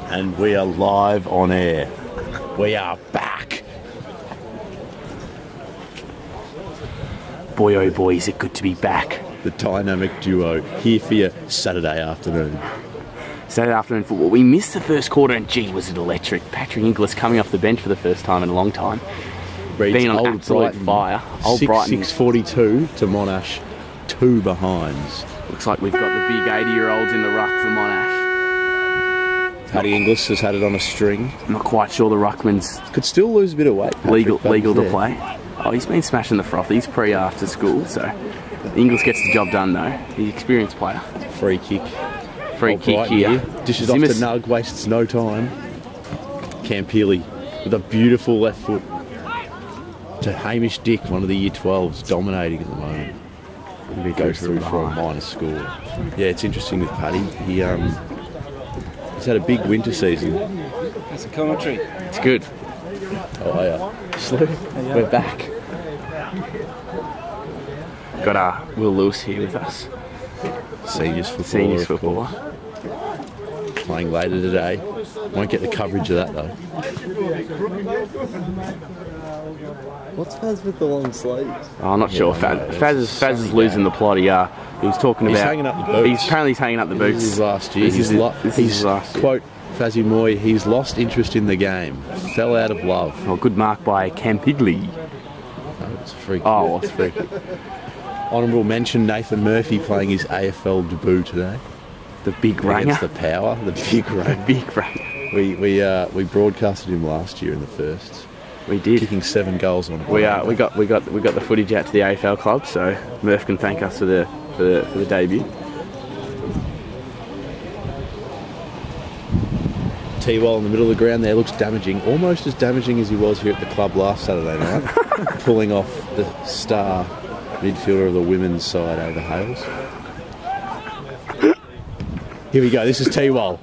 And we are live on air. We are back. Boy, oh boy, is it good to be back. The dynamic duo here for your Saturday afternoon. Saturday afternoon football. We missed the first quarter and gee, was it electric. Patrick Inglis coming off the bench for the first time in a long time. Being on absolute fire. Old Brighton. 6:42 to Monash. 2 behinds. Looks like we've got the big 80-year-olds in the ruck for Monash. Paddy Inglis has had it on a string. I'm not quite sure the ruckman's could still lose a bit of weight. Patrick, legal to play. Oh, he's been smashing the froth. He's pre-after school, so Inglis gets the job done though. He's an experienced player. Free kick. Free kick here. Dishes off to Nug, wastes no time. Campili with a beautiful left foot to Hamish Dick, one of the Year 12s, dominating at the moment. He goes through for a minor score. Yeah, it's interesting with Paddy. He's had a big winter season. That's a commentary. It's good. Oh yeah. We're back. Got Will Lewis here with us. Seniors footballer. Playing later today. Won't get the coverage of that though. What's Faz with the long sleeves? Oh, I'm not sure. Faz is losing the plot. He was talking about. He's hanging up the boots. Apparently he's hanging up the boots. This is his last year. This is his last year. Quote Fazzy Moy, he's lost interest in the game. Fell out of love. Oh, good mark by Campigli. Oh, it's a free kick. Oh, it's a free kick. Honourable mention, Nathan Murphy playing his AFL debut today. The big ranger. Against the Power, the big ranger. Big ranger. We broadcasted him last year in the first. We did. Kicking 7 goals on it. We got the footage out to the AFL club, so Murph can thank us for the debut. T-Wall in the middle of the ground there looks damaging, almost as damaging as he was here at the club last Saturday night, pulling off the star midfielder of the women's side over Hales. Here we go, this is T-Wall.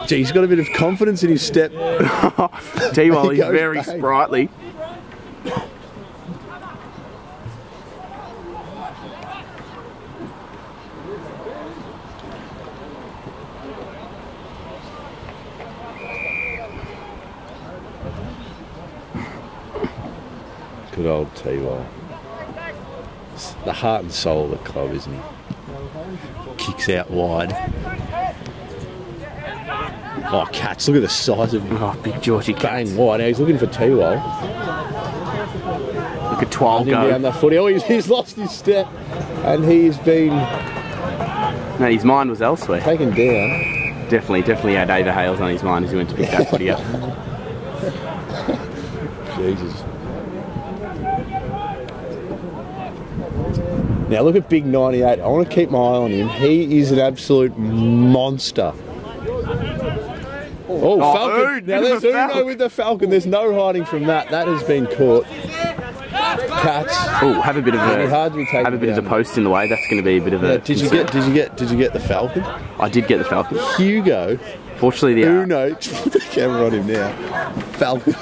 Gee, he's got a bit of confidence in his step. T-Wall is very sprightly. Good old T-Wall. The heart and soul of the club, isn't he? Kicks out wide. Oh, Cats, look at the size of him. Oh, big Georgie Bang wide. Now he's looking for T-Wall. Look at Twal go. Down the footy. Oh, he's lost his step. And he's been... No, his mind was elsewhere. Taken down. Definitely had Ava Hales on his mind as he went to pick that footy up. Jesus. Now look at Big 98. I want to keep my eye on him. He is an absolute monster. Oh, Falcon. Now there's Uno with the Falcon. There's no hiding from that. That has been caught. Cats. Oh, have a bit of a post in the way. That's going to be a bit of a. Did you get the Falcon? I did get the Falcon. Hugo. Fortunately, Uno. Put the camera on him now. Falcon.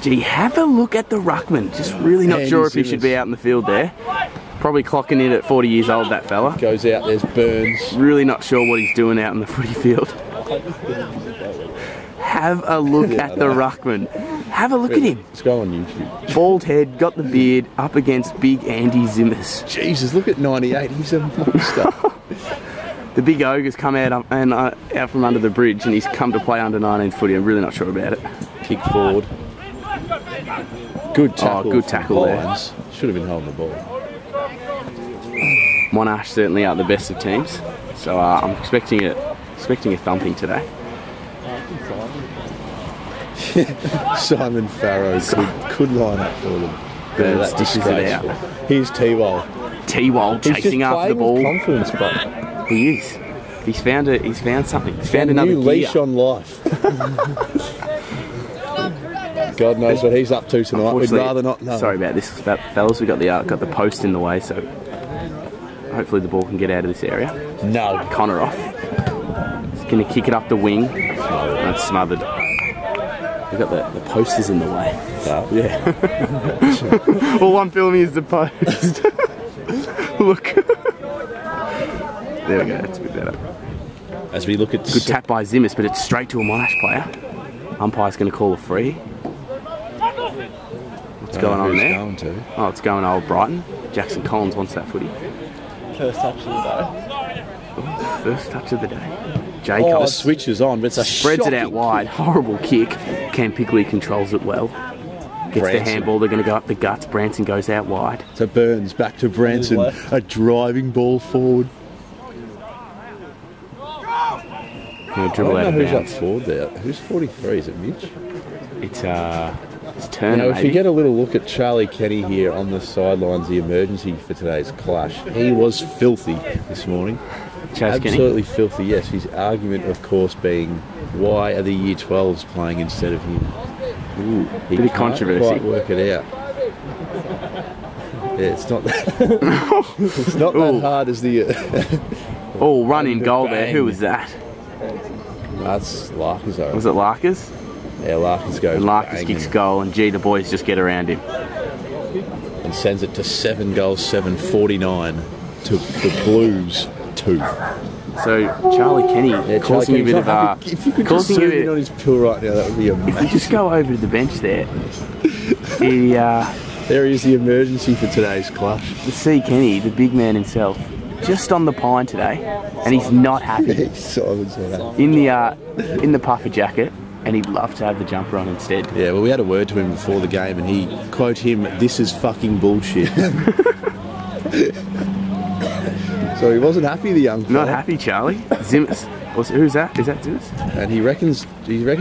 Gee, have a look at the ruckman. Just really not sure if he should be out in the field there. Probably clocking in at 40 years old, that fella. Goes out, there's Burns. Really not sure what he's doing out in the footy field. Have a look at the ruckman. Have a look at him. Let's go on YouTube. Bald head, got the beard, up against big Andy Zimmers. Jesus, look at 98. He's a monster. The big ogre's come out out from under the bridge and he's come to play under 19 footy. I'm really not sure about it. Kick forward. Good tackle. Oh, good tackle there. Should have been holding the ball. Monash certainly aren't the best of teams, so I'm expecting a thumping today. Simon Farrow could line up for them. Burns dishes it out. Here's T-Wall. T-Wall chasing after the ball. Confidence, but he is. He's found something. He's found another new leash on life. God knows what he's up to tonight. We'd rather not know. Sorry about this, fellas. We got the post in the way, so hopefully the ball can get out of this area. No. Connor off. He's going to kick it up the wing. And it's smothered. We've got the posters in the way. Oh. Yeah. All I'm filming is the post. Look. There we go. That's a bit better. As we look at... Good tap by Zimmis, but it's straight to a Monash player. Umpire's going to call a free. What's going on there? Going to. Oh, it's going to Old Brighton. Jackson Collins wants that footy. First touch of the day. Oh, first touch of the day. Oh, the switch is on, but it's a spreads it out wide. Horrible kick. Cam Pickley controls it well. Gets the handball. They're going to go up the guts. Branson goes out wide. So Burns back to Branson. A driving ball forward. He'll dribble out of who's bounds. up forward there? Who's 43? Is it Mitch? It's Turner, If you get a little look at Charlie Kenny here on the sidelines, the emergency for today's clash, he was filthy this morning. Absolutely filthy, yes. His argument, of course, being, why are the Year 12s playing instead of him? Ooh, he bit of controversy. Quite work it out. Yeah, it's not that. It's not that hard as the. Oh, run in goal there. Who was that? That's Larkers. Was it Larkers? Yeah, Larkers goes. And Larkers kicks goal, and the boys just get around him. And sends it to 7 goals, 7-49 to the Blues 2. So Charlie Kenny causing a bit of if you could just zoom in on his pill right now, that would be amazing. If you just go over to the bench there, there is the emergency for today's clash. To see Kenny, the big man himself, just on the pine today, and he's not happy. Simon's not happy. In the puffer jacket, and he'd love to have the jumper on instead. Yeah, well, we had a word to him before the game, and he quote him, "This is fucking bullshit." So he wasn't happy, the young fella. Not happy, Charlie. Zimmis. Who's that? Is that Zimmis? And he reckons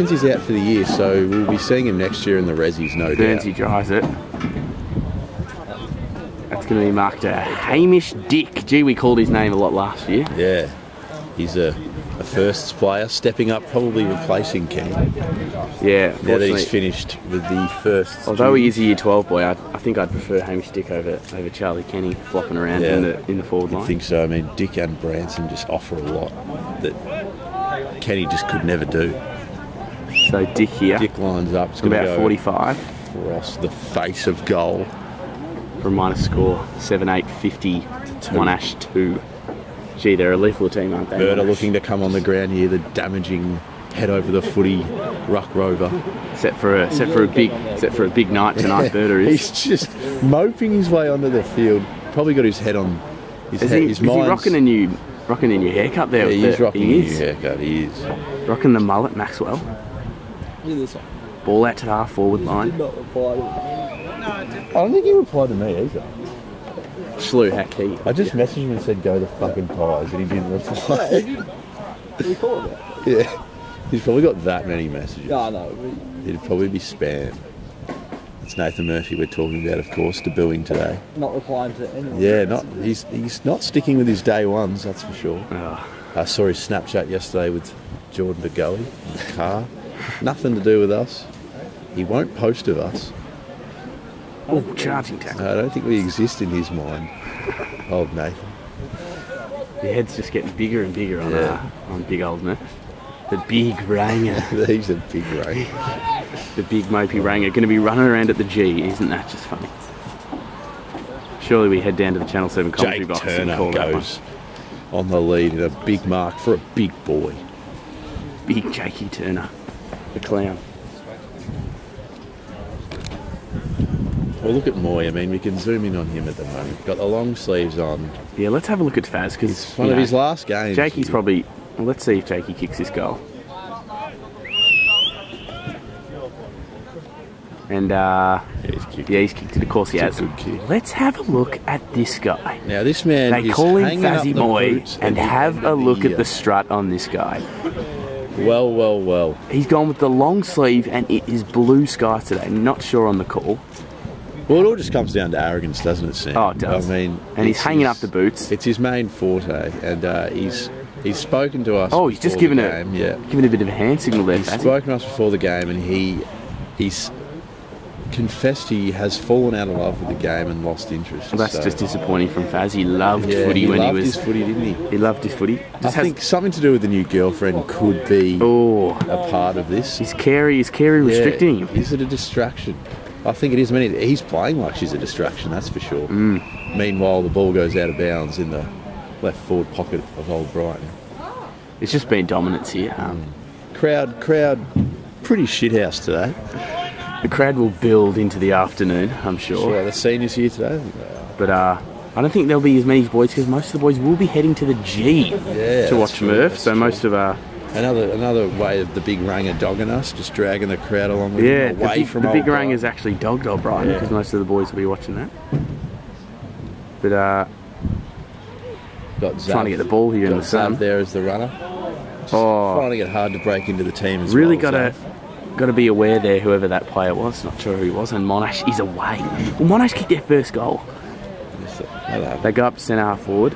he's out for the year, so we'll be seeing him next year in the Resis, no doubt. Burnsy dries it. That's going to be marked a Hamish Dick. Gee, we called his name a lot last year. Yeah. He's a firsts player, stepping up, probably replacing Kenny. Yeah, now that he's finished with the first. Although he is a Year 12 boy, I think I'd prefer Hamish Dick over Charlie Kenny flopping around in the forward line. I think so. I mean, Dick and Branson just offer a lot that Kenny just could never do. So Dick here. Dick lines up. It's about 45. Across the face of goal. For a minus score, 7-8-50, Monash 2. Gee, they're a lethal team, aren't they? Bird are looking to come on the ground here, the damaging head over the footy ruck rover. Set for a big night tonight. Birder is. He's just moping his way onto the field. Probably got his head on his head. Is he rocking a new haircut there? Yeah, he's rocking a new haircut. He is rocking the mullet, Maxwell. Ball out to the half forward line. I don't think he replied to me either. Slew Hackey. I just messaged him and said, "Go the fucking Pies," and he didn't reply. Did we call it? Yeah. He's probably got that many messages. Yeah, I know. It'd probably be spam. It's Nathan Murphy we're talking about, of course, debuting today. Not replying to anyone. Yeah, he's not sticking with his day ones, that's for sure. Oh. I saw his Snapchat yesterday with Jordan DeGoey in the car. Nothing to do with us. He won't post of us. Oh, charging tackle. I don't think we exist in his mind. Old Nathan. The head's just getting bigger and bigger on big old Murph. The big ranger. He's a big ranger. The big mopey ranger. Going to be running around at the G. Isn't that just funny? Surely we head down to the Channel 7 commentary box Turner and call goes on the lead in a big mark for a big boy. Big Jakey Turner. The clown. Well, look at Moy. I mean, we can zoom in on him at the moment. Got the long sleeves on. Yeah, let's have a look at Faz because it's one of his last games. Jakey's probably. Well, let's see if Jakey kicks this goal. And he's kicked it. Of course he has. Good kick. Let's have a look at this guy. Now this man. They call him Fazzy Moy, and have a look at the strut on this guy. Well. He's gone with the long sleeve, and it is blue sky today. Not sure on the call. Well, it all just comes down to arrogance, doesn't it, Sam? Oh, it does. I mean, and he's hanging up the boots. It's his main forte, and he's spoken to us. Oh, he's just given a bit of a hand signal there. He's spoken to us before the game, and he's confessed he has fallen out of love with the game and lost interest. Well, that's just disappointing from Faz. He loved footy when he was. He loved his footy, didn't he? He loved his footy. I think something to do with the new girlfriend could be a part of this. Is Carey restricting him? Is it a distraction? I think it is. I mean, he's playing like she's a distraction, that's for sure. Meanwhile, the ball goes out of bounds in the left forward pocket of Old Brighton. It's just been dominance here. Crowd, pretty shithouse today. The crowd will build into the afternoon, I'm sure. Sure, the seniors here today. But I don't think there'll be as many boys because most of the boys will be heading to the G to watch Murph. So most of our another way of the big Ranger dogging us, just dragging the crowd along with them away from the big Old Ranger's actually dogged Old Brighton because most of the boys will be watching that. But got Zav, trying to get the ball here in the sun. Zav there as the runner. Finding it hard to break into the team as really well. Got to be aware there, whoever that player was. Not sure who he was. And Monash is away. Well, Monash kicked their first goal. They go up centre half forward.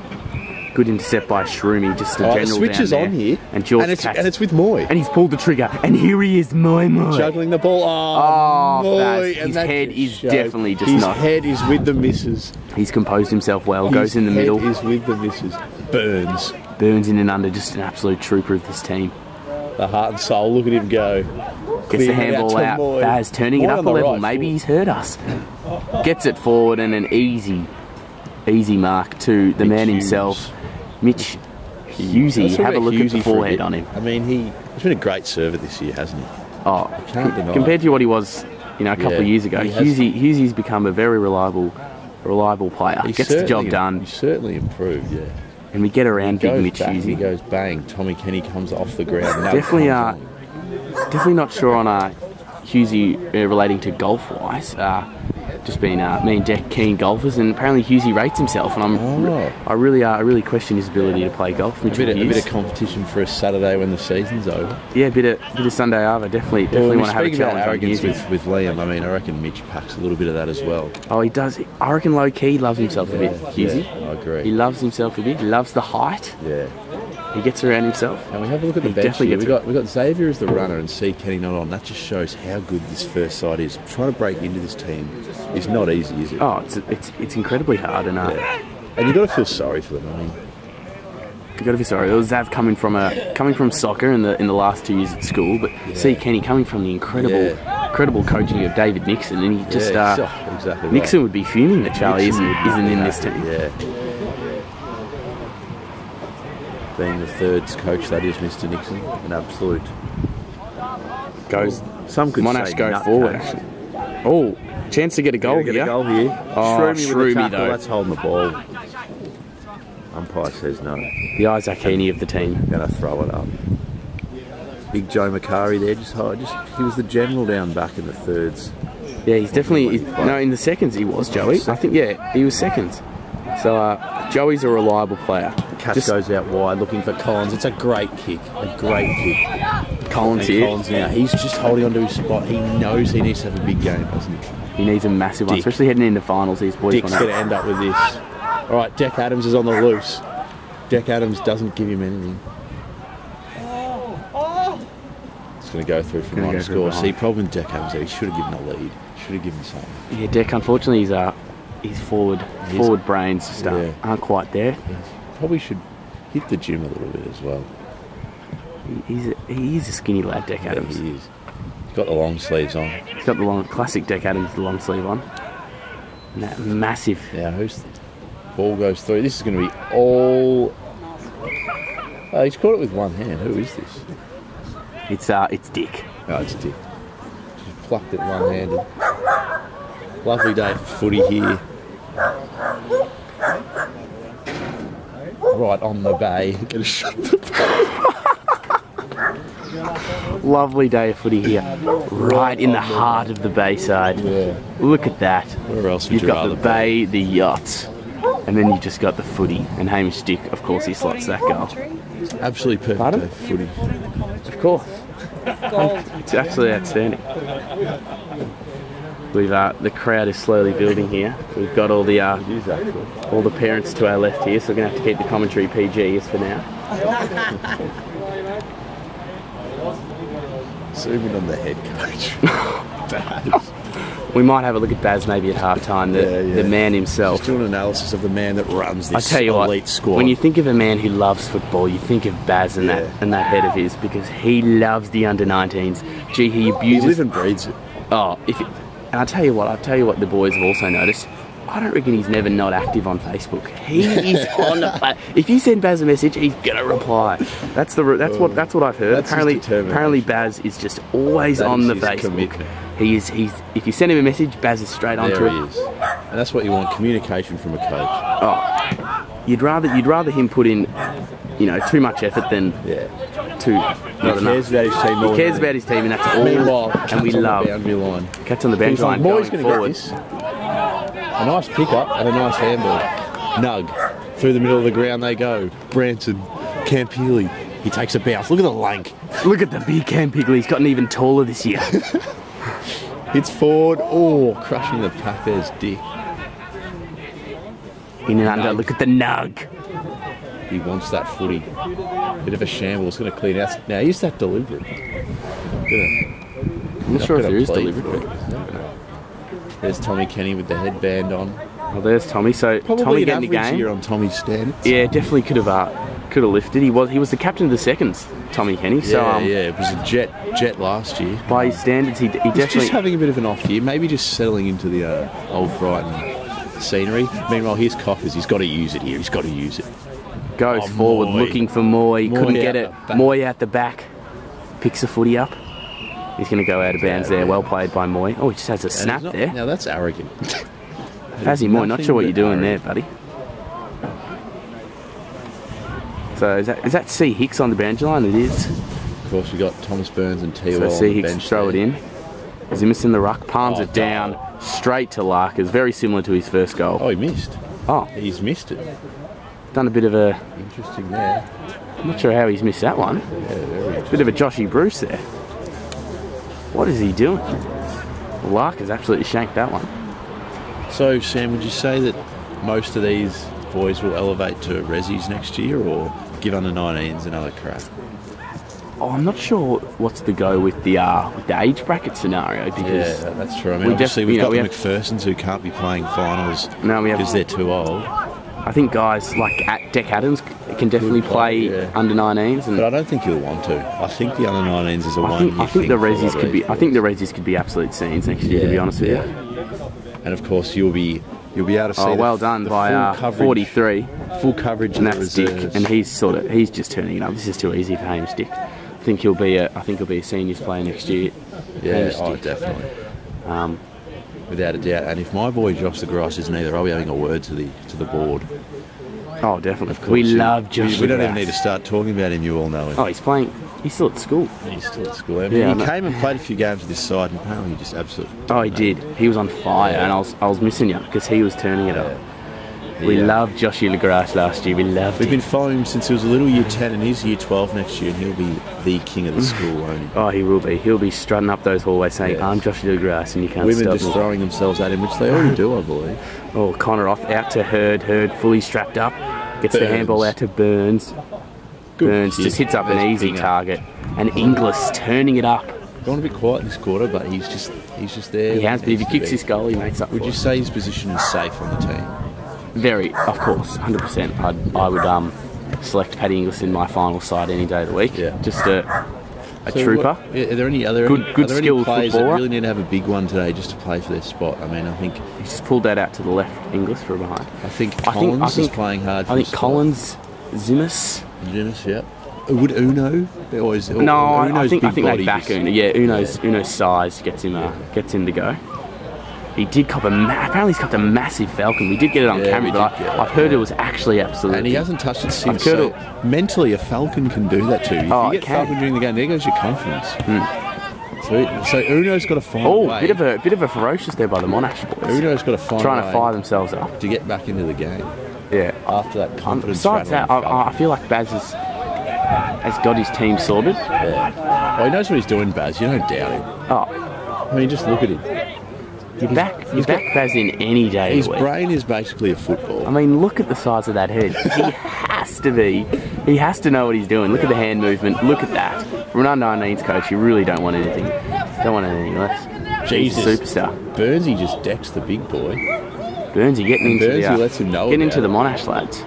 Good intercept by Shroomy, just a general switch down is there. On here, and George and it's with Moy, and he's pulled the trigger, and here he is, Moy, juggling the ball. Moy, his head is definitely just his not. His head is with the misses. He's composed himself well. Goes in the middle. His head is with the misses. Burns in and under, just an absolute trooper of this team. The heart and soul. Look at him go. Gets the handball out. Baz turning it up a level. Maybe he's heard us. Gets it forward and an easy mark to the man himself. Mitch Hughesy, have a look at the forehead on him. I mean, he's been a great server this year, hasn't he? Oh, can't deny compared to what he was, a couple of years ago, Hughesy's become a very reliable player. Gets the job done. He's certainly improved, yeah. And we get around big Mitch Hughesy. He goes bang. Tommy Kenny comes off the ground. Definitely not sure on Hughesy relating to golf wise. Just been me and Deck keen golfers, and apparently Hughesy rates himself, and I really question his ability to play golf. A bit of competition for a Saturday when the season's over. Yeah, a bit of Sunday Arvo. Definitely want to have a challenge on Hughesy. With Liam. I mean, I reckon Mitch packs a little bit of that as well. Oh, he does. I reckon low key loves himself a bit. Hughesy. Yeah, I agree. He loves himself a bit. He loves the height. Yeah. He gets around himself. And we have a look at the bench here. We got Xavier as the runner and C. Kenny not on. That just shows how good this first side is. Trying to break into this team is not easy, is it? Oh, it's incredibly hard, and you've got to feel sorry for them. I mean, you've got to be sorry. There was Zav coming from soccer in the last 2 years at school, but C. Kenny coming from the incredible coaching of David Nixon, and he just exactly Nixon would be fuming that Charlie isn't in this team. Yeah. Being the third coach, that is Mr. Nixon, an absolute. Some could Monash say go forward. Oh, chance to get a goal here. Oh, Shroomy though. That's holding the ball. Umpire says no. The Isaac Heaney of the team. Going to throw it up. Big Joe McCarry there, he was the general down back in the thirds. Yeah, he's definitely. In the seconds he was Joey. I think he was seconds. So Joey's a reliable player. Catch goes out wide looking for Collins. It's a great kick. Collins now. He's just holding on to his spot. He knows he needs to have a big game, doesn't he? He needs a massive one, especially heading into finals. These boys. Dick's going to end up with this. All right, Deck Adams is on the loose. Deck Adams doesn't give him anything. It's going to go through for one score. See, problem with Deck Adams, he should have given a lead. Should have given something. Yeah, Deck. Unfortunately, his forward brains just aren't quite there. Probably should hit the gym a little bit as well. He is a skinny lad, Deck Adams. He is. He's got the long sleeves on. He's got the classic Deck Adams, the long sleeve on. And that massive. Now, ball goes through. This is going to be all. He's caught it with one hand. Who is this? It's Dick. Oh, it's Dick. Just plucked it one-handed. Lovely day for footy here. Right on the bay. Gonna shut the bay. Lovely day of footy here. Right in the heart of the Bayside. Yeah. Look at that. Where else would You've you got rather the bay, the yachts, and then you've just got the footy. And Hamish Dick, of course, he slots that goal. Absolutely perfect day for footy. Of course. It's absolutely outstanding. The crowd is slowly building here. We've got all the parents to our left here, so we're going to have to keep the commentary PG as for now. Zoom in on the head coach. Baz. We might have a look at Baz maybe at half-time, the man himself. Just doing an analysis of the man that runs this elite squad. When you think of a man who loves football, you think of Baz and that head of his, because he loves the under-19s. He abuses... He lives and breathes it. And I'll tell you what the boys have also noticed. I don't reckon he's never not active on Facebook. He is on the. If you send Baz a message, he's gonna reply. That's what I've heard. Apparently Baz is just always on the Facebook. Commitment. He's if you send him a message, Baz is straight onto it. There he is. And that's what you want, communication from a coach. Oh, you'd rather him put in, you know, too much effort than too. He cares about his team more. He cares about his team, and that's all. Meanwhile, and we love Cats on the boundary line. Moy's going going to get this. A nice pick-up and a nice handball. Nug. Through the middle of the ground they go. Branson. Campili. He takes a bounce. Look at the lank. Look at the big Campili. He's gotten even taller this year. Hits forward. Oh, crushing the pack. There's Dick. In and under. Look at the Nug. He wants that footy. Bit of a shamble. It's going to clean out. Now, is that deliberate? I'm not sure if there is deliberate. There's Tommy Kenny with the headband on. Well, there's Tommy. So Probably Tommy an getting the average game. year on Tommy's standards. Yeah, definitely could have lifted. He was the captain of the seconds, Tommy Kenny. So it was a jet last year. By his standards, he definitely just having a bit of an off year. Maybe just settling into the Old Brighton scenery. Meanwhile, here's Cockers. He's got to use it here. He's got to use it. Goes forward, looking for Moy. Couldn't get it. Moy out the back. Picks the footy up. He's going to go out of bounds there. Well played by Moy. Oh, he just has a snap there. Now that's arrogant. Fazzy Moy, not sure what you're doing there, buddy. So is that C. Hicks on the boundary line? It is. Of course, we've got Thomas Burns and T. So C. Hicks throw it in. Zimis in the ruck, palms it down, straight to Larkers. Very similar to his first goal. Oh, he missed. Oh. He's missed it. Done a bit of a... Interesting there. I'm not sure how he's missed that one. Yeah, very interesting. Bit of a Joshy Bruce there. What is he doing? Larkers absolutely shanked that one. So, Sam, would you say that most of these boys will elevate to Rezzies next year, or give under-19s another crack? Oh, I'm not sure what's the go with the age bracket scenario, because yeah, that's true. I mean, obviously we've got the McPhersons who can't be playing finals because they're too old. I think guys like Deck Adams can definitely play under 19s, but I don't think he'll want to. I think the under 19s is a one-year I think the Rezzies could be. I think the Rezzies could be absolute scenes next year. To be honest with you. And of course you'll be able to see. Oh, well done by 43. Full coverage, and that's Dick, and he's just turning it up. This is too easy for Hamish Dick. I think he'll be a seniors player next year. Yeah, definitely. Without a doubt. And if my boy Josh the Grass isn't either, I'll be having a word to the board. Oh, definitely. Of course, we love Josh. We don't even need to start talking about him. You all know him. Oh, he's playing. He's still at school. He's still at school. I mean, he came and played a few games with this side, and apparently he just absolutely. Oh, he did. He was on fire, and I was missing you because he was turning it up. We loved Joshy LeGrasse last year. We loved him. We've been following him since he was a little year 10, and he's year 12 next year, and he'll be the king of the school, won't he? Oh, he will be. He'll be strutting up those hallways saying, I'm Joshy LeGrasse, and you can't stop me. Women just throwing themselves at him, which they already do, I believe. Oh, Connor off, out to Hurd. Hurd fully strapped up. Gets the handball out to Burns. Burns just hits up an easy target. And Inglis turning it up. Gone a bit quiet in this quarter, but he's just there. He has, but if he kicks his goal, he makes up for it. Would you say his position is safe on the team? Very, of course, 100%. I would select Paddy Inglis in my final side any day of the week. Yeah. Just a trooper. Are there any other good skilled players footballer that really need to have a big one today just to play for their spot? I mean, I think he's just pulled that out to the left, Inglis for behind. I think Collins is playing hard. I think Collins, Zimis, yeah. Would Uno? I think they back Uno. Yeah, Uno's size gets him to go. He did cop apparently he's copped a massive Falcon. We did get it on camera, but I've heard it was actually absolutely... And he hasn't touched it since, so mentally a Falcon can do that too. If you get Falcon during the game, there goes your confidence. So Uno's got to find a way. bit of a ferocious there by the Monash boys. Uno's got to find trying to fire themselves up. To get back into the game. Yeah. After that confidence. Besides that, I feel like Baz has got his team sorted. Yeah. Well, he knows what he's doing, Baz. You don't doubt him. Oh. I mean, just look at him. You back Baz in any day. His brain is basically a football. I mean, look at the size of that head. He has to know what he's doing. Look at the hand movement. Look at that. For an under-19s coach, you really don't want anything. Don't want anything less. Jesus. He's a superstar. Burnsy just decks the big boy. Burnsy getting lets him know into the Monash lads.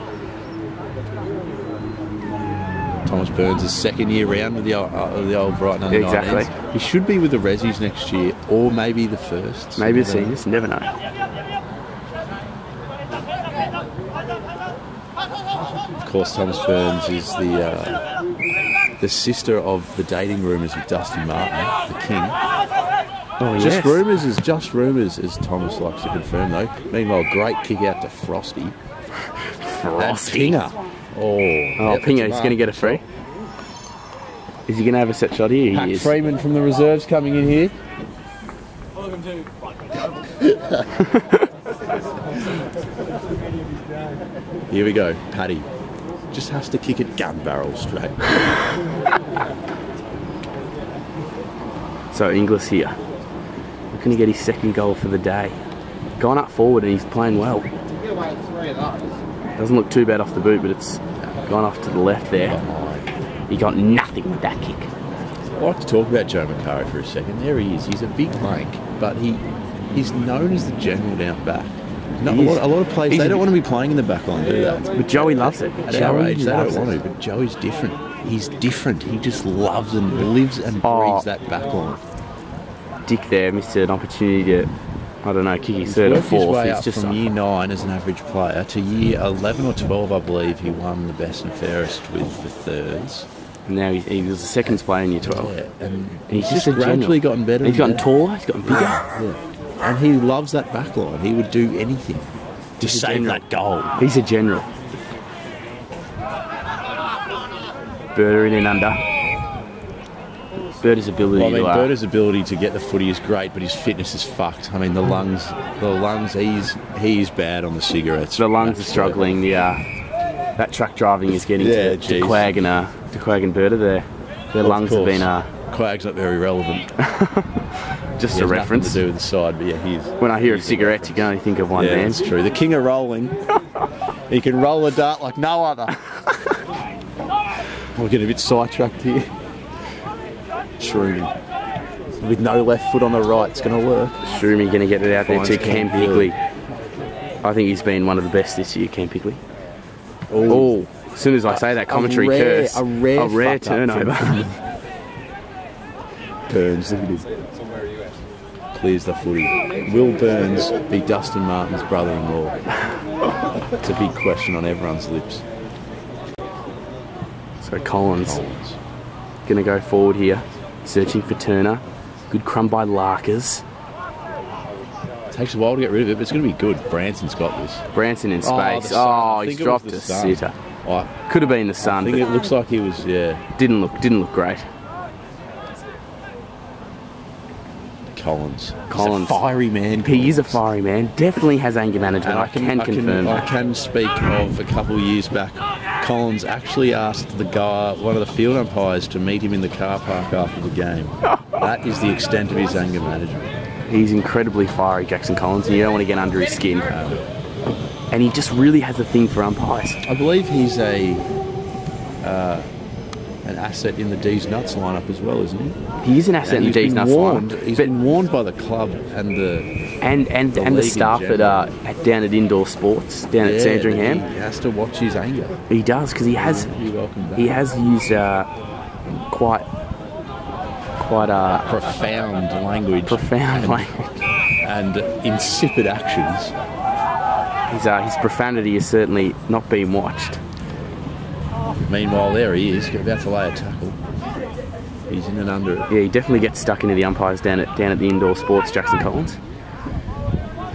Thomas Burns' second year round with the Old Brighton under 19s. Exactly. He should be with the Rezzies next year, or maybe the first. Maybe the seniors. Never know. course, Thomas Burns is the sister of the dating rumours with Dustin Martin, the king. Oh, Just rumours is just rumours, as Thomas likes to confirm, though. Meanwhile, great kick out to Frosty. Frosty. Pinger. Pinger, he's going to get a free. Is he going to have a set shot here? Pat Freeman from the reserves coming in here. Here we go, Paddy. Just has to kick it gun barrel straight. So Inglis here. Looking to get his second goal for the day. Gone up forward and he's playing well. Doesn't look too bad off the boot, but it's gone off to the left there. He got nothing with that kick. I'd like to talk about Joe Macari for a second. There he is. He's a big lank, but he's known as the general down back. A lot of players, they don't want to be playing in the back line, do they? But Joey loves it. At our age, they don't want to, but Joey's different. He's different. He just loves and lives and breathes that back line. Dick there missed an opportunity to, I don't know, kick his third or fourth. He's way up from year 9 as an average player to year 11 or 12, I believe. He won the best and fairest with the thirds. And now he was the second player in year 12. Yeah, and he's just gradually gotten better. He's gotten taller, he's gotten bigger. Yeah. And he loves that back line. He would do anything to save that goal. He's a general. Birder in and under. Birder's ability Birder's ability to get the footy is great, but his fitness is fucked. I mean, the lungs, he's bad on the cigarettes. The lungs are struggling. That truck driving is getting to Quag and Birder there. Their lungs have been... Quag's not very relevant. Just a reference. To do with the side, but yeah, when I hear a cigarette, you can only think of one man. That's true. The king of rolling. He can roll a dart like no other. We're getting a bit sidetracked here. Shroomy. With no left foot on the right, it's going to work. Shroomy going to get it out there to Cam Pigley. I think he's been one of the best this year, Cam Pigley. Oh, as soon as I say that, commentary curse. A rare turnover. Burns, look at him. Clears the footy. Will Burns be Dustin Martin's brother-in-law? It's a big question on everyone's lips. So Collins. Going to go forward here, searching for Turner. Good crumb by Larkers. Takes a while to get rid of it, but it's going to be good. Branson's got this. Branson in space. He's dropped a sitter. Could have been the sun. I think it looks like he was. Didn't look great. Collins. He's a fiery man. He is a fiery man. Definitely has anger management. I can confirm. I can speak of a couple of years back. Collins actually asked one of the field umpires, to meet him in the car park after the game. That is the extent of his anger management. He's incredibly fiery, Jackson Collins, and you don't want to get under his skin. And he just really has a thing for umpires. I believe he's an asset in the D's Nuts lineup as well, isn't he? He is an asset in the D's Nuts lineup. He's been warned by the club and the staff down at Indoor Sports down at Sandringham. He has to watch his anger. He does, because he has used quite profound language. And insipid actions. His profanity is certainly not being watched. Meanwhile, there he is, about to lay a tackle. He's in and under it. Yeah, he definitely gets stuck into the umpires down at the Indoor Sports, Jackson Collins.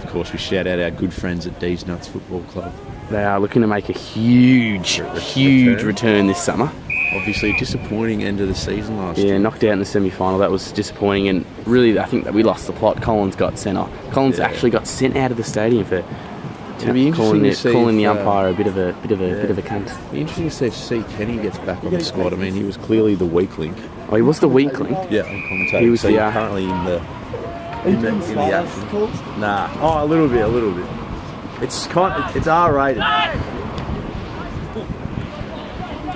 Of course, we shout out our good friends at D's Nuts Football Club. They are looking to make a huge return this summer. Obviously, a disappointing end of the season last year. Yeah, knocked out in the semi-final. That was disappointing, and really, I think that we lost the plot. Collins got sent off. Collins actually got sent out of the stadium for calling the umpire a bit of a cunt. It'd be interesting to see if C. Kenny gets back on the squad. I mean, he was clearly the weak link. Oh, he was the weak link. Yeah, on commentator. He was currently in the action. Nah. Oh, a little bit. It's R-rated.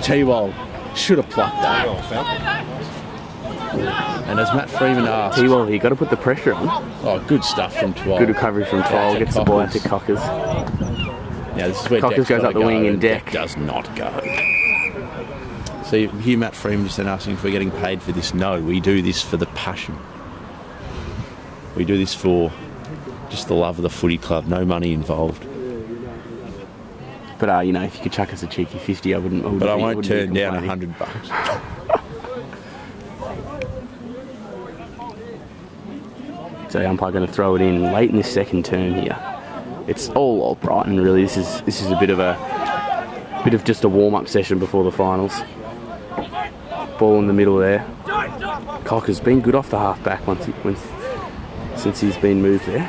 T-Wall should have plucked that. And as Matt Freeman asked... T-Wall, you got to put the pressure on. Oh, good stuff from Twal. Good recovery from Twal. Gets the ball out to Cockers. Now this is where Cockers goes up the wing and Deck does not go. So you hear Matt Freeman just then asking if we're getting paid for this. No, we do this for the passion. We do this for just the love of the footy club. No money involved. But you know, if you could chuck us a cheeky 50, I wouldn't. But I won't turn down $100. So the umpire going to throw it in late in this second turn here. It's all Old Brighton really. This is a bit of just a warm-up session before the finals. Ball in the middle there. Cocker's been good off the half-back since he's been moved there.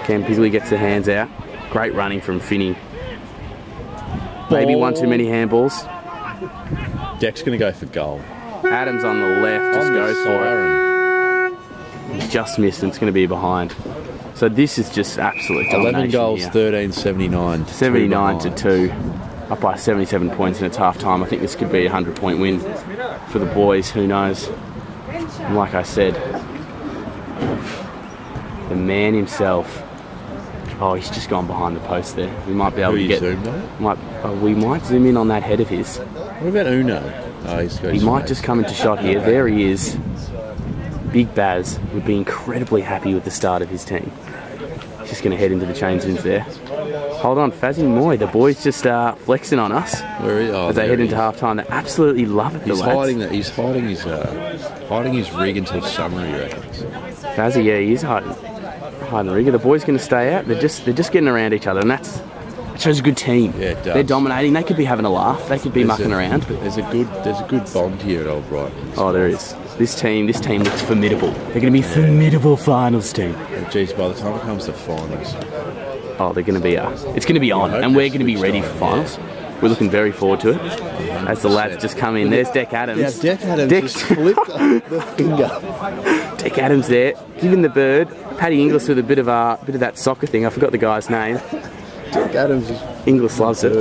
Cam Pisley gets the hands out. Great running from Finney. Maybe one too many handballs. Deck's going to go for goal. Adams on the left just goes for it. He's just missed and it's going to be behind. So this is just absolute domination. 11 goals, here. 13-79. 79 to 2. Up by 77 points and it's half time. I think this could be a 100-point win for the boys. Who knows? And like I said, the man himself. Oh, he's just gone behind the post there. We might be able to get. We might zoom in on that head of his. What about Uno? Oh, he might just come into shot here. There he is. Big Baz would be incredibly happy with the start of his team. He's just going to head into the change rooms there. Hold on, Fazzy Moy. The boys just flexing on us as they head into half time. They absolutely love it. He's hiding his rig until summer, he reckons. Fazzy, yeah, he is hiding the rig. The boys going to stay out. They're just getting around each other, and that shows a good team. Yeah, it does. They're dominating. They could be having a laugh. They could be mucking around. But there's a good bond here at Old Brighton. Oh, there is. This team looks formidable. They're going to be formidable finals team. Geez, by the time it comes to finals. Oh, they're going to be it's going to be on, and we're going to be ready for finals. Yeah. We're looking very forward to it. As the lads just come in, there's Deck Adams. Yeah, Deck Adams just flipped the finger. Deck Adams there, giving the bird. Paddy Inglis with a bit of that soccer thing. I forgot the guy's name. Deck Adams. Inglis loves it.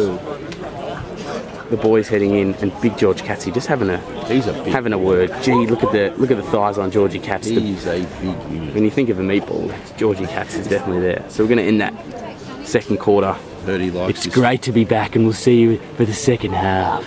The boys heading in, and Big George Catsy just having a word. Gee, look at the thighs on Georgie Katz. He's a big unit. When you think of a meatball, Georgie Katz is definitely there. So we're going to end that second quarter. Heard he likes it's great to be back, and we'll see you for the second half.